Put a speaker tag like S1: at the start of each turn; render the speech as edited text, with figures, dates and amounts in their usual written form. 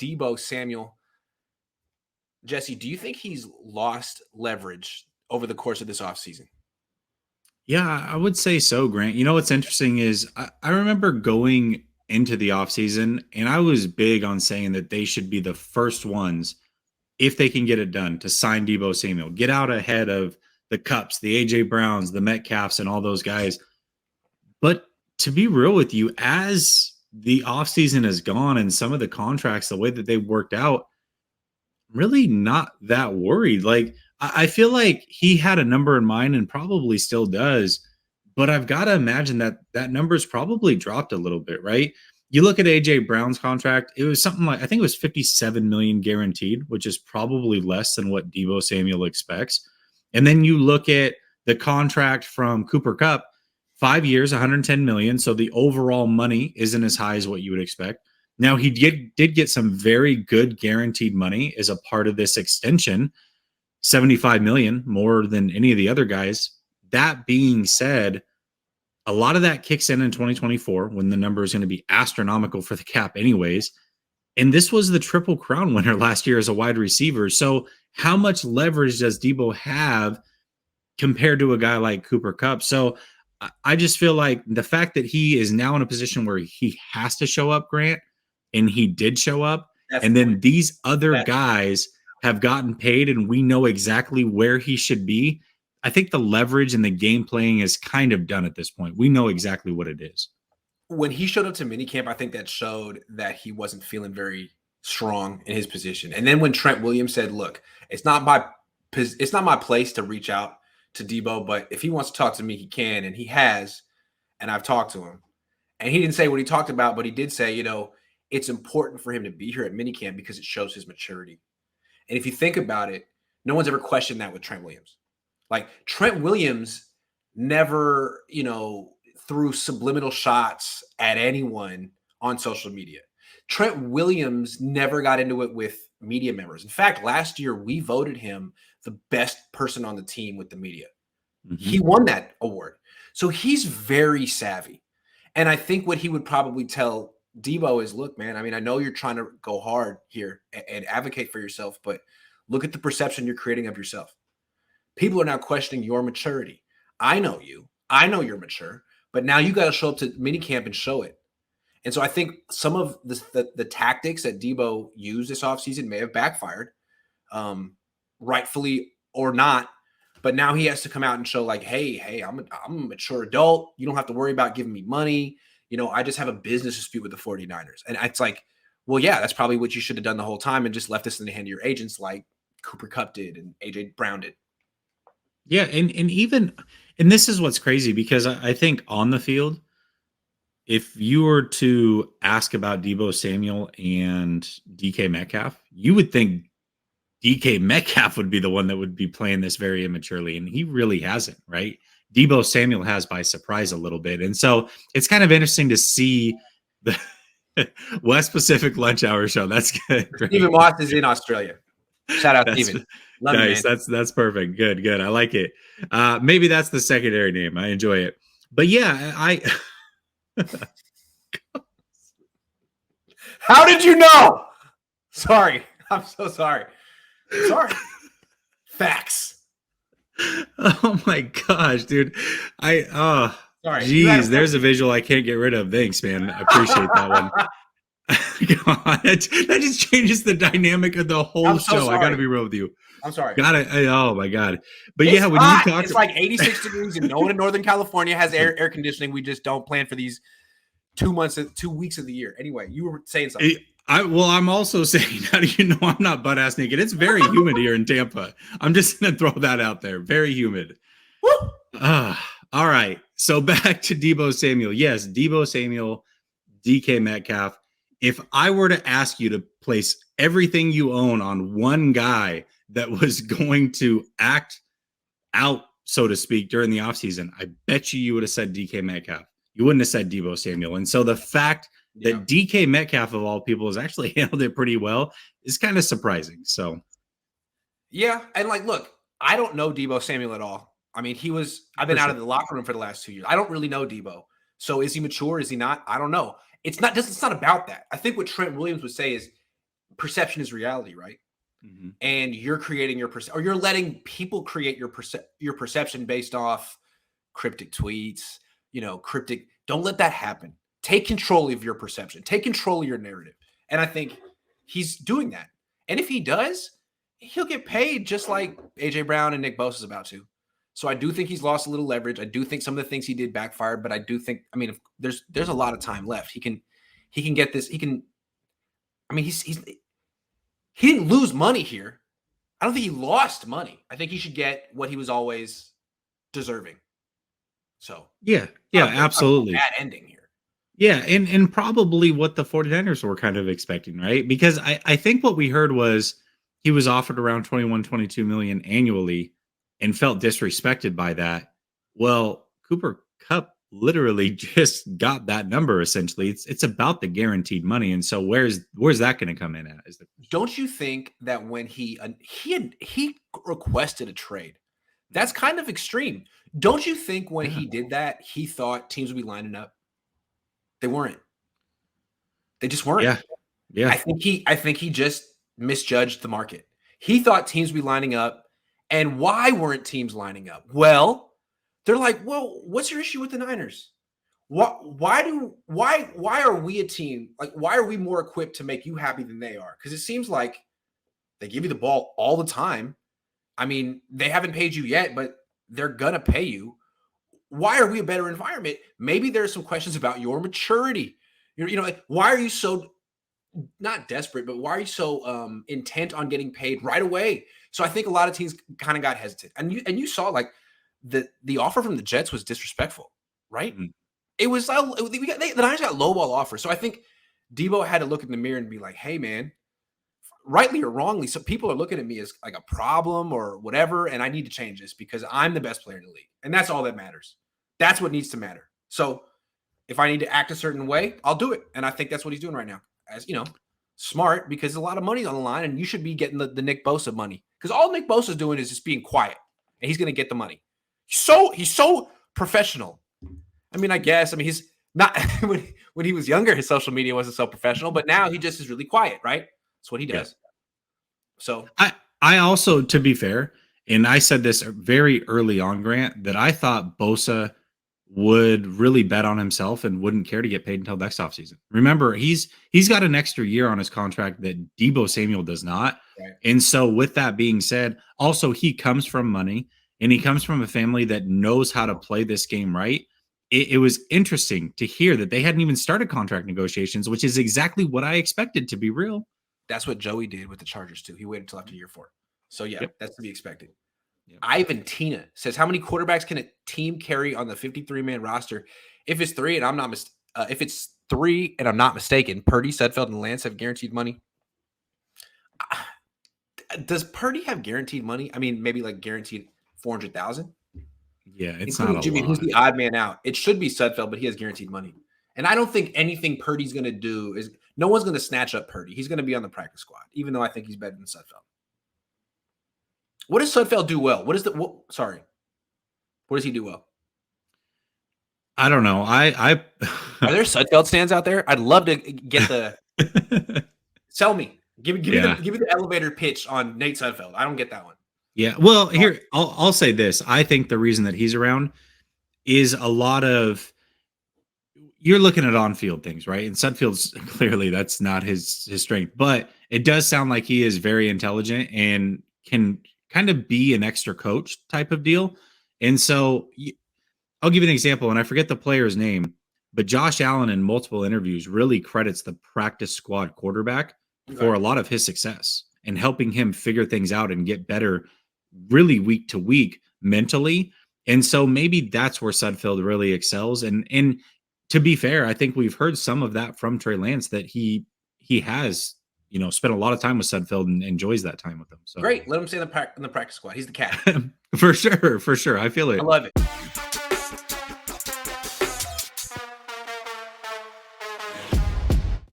S1: Deebo Samuel. Jesse, do you think he's lost leverage over the course of this offseason?
S2: Yeah, I would say so, Grant. You know what's interesting is I remember going into the offseason and I was big on saying that they should be the first ones, if they can get it done, to sign Deebo Samuel, get out ahead of the Cups, the AJ Browns, the Metcalfs, and all those guys. But to be real with you, as the offseason has gone and some of the contracts, the way that they worked out, really not that worried. Like, I feel like he had a number in mind and probably still does, but I've got to imagine that that number's probably dropped a little bit, right? You look at AJ Brown's contract, it was something like, I think it was 57 million guaranteed, which is probably less than what Deebo Samuel expects. And then you look at the contract from Cooper Kupp, 5 years, 110 million. So the overall money isn't as high as what you would expect. Now, he did get some very good guaranteed money as a part of this extension, 75 million, more than any of the other guys. That being said, a lot of that kicks in 2024 when the number is going to be astronomical for the cap anyways. And this was the Triple Crown winner last year as a wide receiver. So how much leverage does Deebo have compared to a guy like Cooper Kupp? So I just feel like the fact that he is now in a position where he has to show up, Grant, and he did show up. And then these other guys have gotten paid and we know exactly where he should be. I think the leverage and the game playing is kind of done at this point. We know exactly what it is.
S1: When he showed up to minicamp, I think that showed that he wasn't feeling very strong in his position. And then when Trent Williams said, look, it's not my place to reach out to Deebo, but if he wants to talk to me, he can. And he has, and I've talked to him. And he didn't say what he talked about, but he did say, it's important for him to be here at minicamp because it shows his maturity. And if you think about it, no one's ever questioned that with Trent Williams. Like Trent Williams never, threw subliminal shots at anyone on social media. Trent Williams never got into it with media members. In fact, last year we voted him the best person on the team with the media. Mm-hmm. He won that award. So he's very savvy. And I think what he would probably tell Deebo is, look, man, I know you're trying to go hard here and advocate for yourself, but look at the perception you're creating of yourself. People are now questioning your maturity. I know you. I know you're mature, but now you got to show up to minicamp and show it. And so I think some of the tactics that Deebo used this offseason may have backfired, rightfully or not. But now he has to come out and show like, hey, I'm a mature adult. You don't have to worry about giving me money. I just have a business dispute with the 49ers. And it's like, well, yeah, that's probably what you should have done the whole time and just left this in the hand of your agents like Cooper Kupp did and AJ Brown did.
S2: Yeah, and this is what's crazy because I think on the field, if you were to ask about Deebo Samuel and DK Metcalf, you would think DK Metcalf would be the one that would be playing this very immaturely, and he really hasn't, right? Deebo Samuel has by surprise a little bit. And so it's kind of interesting to see the West Pacific Lunch Hour show. That's good.
S1: Stephen Moss is in Australia. Shout out, Stephen.
S2: Love nice. You, that's perfect. Good. I like it. Maybe that's the secondary name. I enjoy it. But yeah,
S1: How did you know? Sorry. I'm so sorry. Sorry. Facts.
S2: Oh my gosh, dude. Sorry. Geez, there's a visual I can't get rid of. Thanks, man. I appreciate that one. God, that just changes the dynamic of the whole show. I got to be real with you.
S1: I'm sorry.
S2: Got it. Oh my God. But it's when
S1: hot.
S2: You talk,
S1: it's like 86 degrees, and no one in Northern California has air conditioning. We just don't plan for these 2 weeks of the year. Anyway, you were saying something.
S2: I'm also saying, how do you know I'm not butt ass naked? It's very humid here in Tampa. I'm just gonna throw that out there. Very humid. All right. So back to Deebo Samuel. Yes, Deebo Samuel, DK Metcalf. If I were to ask you to place everything you own on one guy that was going to act out, so to speak, during the offseason, I bet you would have said DK Metcalf. You wouldn't have said Deebo Samuel. And so the fact that DK Metcalf, of all people, has actually handled it pretty well is kind of surprising. So,
S1: yeah. And look, I don't know Deebo Samuel at all. I've been out of the locker room for the last 2 years. I don't really know Deebo. So is he mature? Is he not? I don't know. It's not about that. I think what Trent Williams would say is perception is reality, right?
S2: Mm-hmm.
S1: And you're creating your or you're letting people create your perception based off cryptic tweets, cryptic. Don't let that happen. Take control of your perception. Take control of your narrative. And I think he's doing that. And if he does, he'll get paid just like AJ Brown and Nick Bosa is about to. So I do think he's lost a little leverage. I do think some of the things he did backfired, but I do think, if there's a lot of time left. He can get this. He can. He didn't lose money here. I don't think he lost money. I think he should get what he was always deserving. So
S2: yeah, absolutely.
S1: Bad ending here.
S2: Yeah, and probably what the 49ers were kind of expecting, right? Because I think what we heard was he was offered around 21, 22 million annually and felt disrespected by that. Well, Cooper Kupp literally just got that number essentially. It's about the guaranteed money. And so where's that going to come in at?
S1: Don't you think that when he requested a trade, that's kind of extreme? Don't you think when he did that, he thought teams would be lining up? They weren't. They just weren't.
S2: Yeah.
S1: I think he just misjudged the market. He thought teams would be lining up. And why weren't teams lining up? Well, they're like, well, what's your issue with the Niners? Why are we a team? Like, why are we more equipped to make you happy than they are? Because it seems like they give you the ball all the time. They haven't paid you yet, but they're gonna pay you. Why are we a better environment? Maybe there's some questions about your maturity. Why are you so not desperate, but why are you so intent on getting paid right away? So I think a lot of teams kind of got hesitant. And you saw like the offer from the Jets was disrespectful, right? Mm-hmm. It was the Niners got lowball offers. So I think Deebo had to look in the mirror and be like, hey man, rightly or wrongly, so people are looking at me as like a problem or whatever, and I need to change this because I'm the best player in the league. And that's all that matters. That's what needs to matter. So if I need to act a certain way, I'll do it. And I think that's what he's doing right now. As smart, because a lot of money's on the line and you should be getting the Nick Bosa money. Because all Nick Bosa's doing is just being quiet and he's going to get the money. He's so professional. I guess he's not when he was younger, his social media wasn't so professional, but now he just is really quiet, right? That's what he does. Yeah. So
S2: I also, to be fair, and I said this very early on, Grant, that I thought Bosa would really bet on himself and wouldn't care to get paid until next offseason. Remember, he's got an extra year on his contract that Deebo Samuel does not. Right. And so with that being said, also he comes from money and he comes from a family that knows how to play this game right. It was interesting to hear that they hadn't even started contract negotiations, which is exactly what I expected to be real.
S1: That's what Joey did with the Chargers too. He waited until after year 4. So yeah,
S2: yep.
S1: That's to be expected. Yep. Ivan Tina says, how many quarterbacks can a team carry on the 53-man roster? If it's 3 and I'm not mistaken, Purdy, Sudfeld, and Lance have guaranteed money. Does Purdy have guaranteed money? Maybe like guaranteed 400,000.
S2: Yeah, it's not a
S1: Jimmy,
S2: lot.
S1: Who's the odd man out? It should be Sudfeld, but he has guaranteed money. And I don't think anything Purdy's going to do is no one's going to snatch up Purdy. He's going to be on the practice squad, even though I think he's better than Sudfeld. What does Sudfeld do well? What does he do well?
S2: I don't know. Are
S1: there Sudfeld stands out there? I'd love to get the sell me. Give me the elevator pitch on Nate Sudfeld. I don't get that one.
S2: Yeah. Well, here I'll say this. I think the reason that he's around is a lot of you're looking at on-field things, right? And Sudfeld's clearly that's not his strength, but it does sound like he is very intelligent and can kind of be an extra coach type of deal. And so I'll give you an example, and I forget the player's name, but Josh Allen in multiple interviews really credits the practice squad quarterback for a lot of his success and helping him figure things out and get better really week to week mentally. And so maybe that's where Sudfeld really excels. And to be fair, I think we've heard some of that from Trey Lance that he has, spent a lot of time with Sudfeld and enjoys that time with him. So
S1: great. Let him stay in the practice squad. He's the cat.
S2: For sure. I feel it.
S1: I love it.